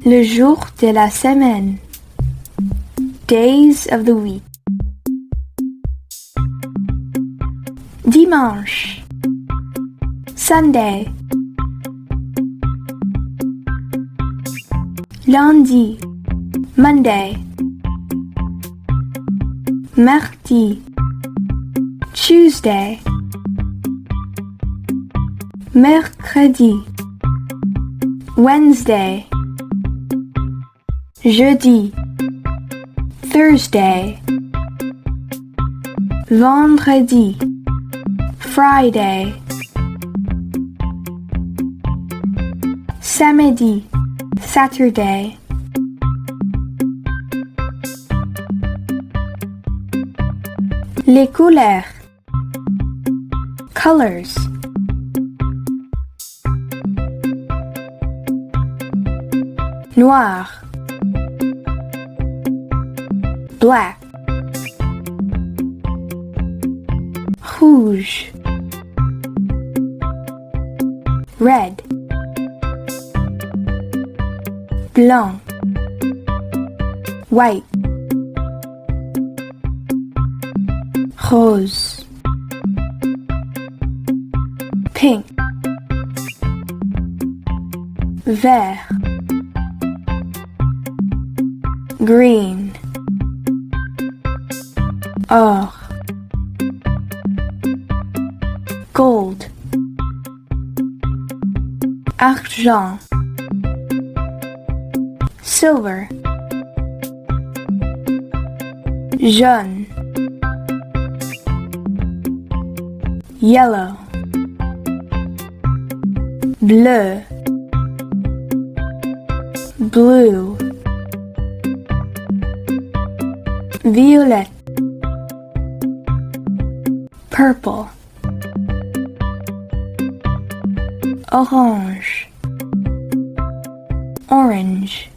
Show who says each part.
Speaker 1: Le jour de la semaine. Days of the week. Dimanche. Sunday. Lundi. Monday. Mardi. Tuesday. Mercredi. Wednesday. Jeudi. Thursday. Vendredi. Friday. Samedi. Saturday. Les couleurs. Colors. Noir. Black. Rouge. Red. Blanc. White. Rose. Pink. Vert. Green. Or. Gold. Argent. Silver. Jaune. Yellow. Bleu. Blue. Violet. Purple. Orange. Orange.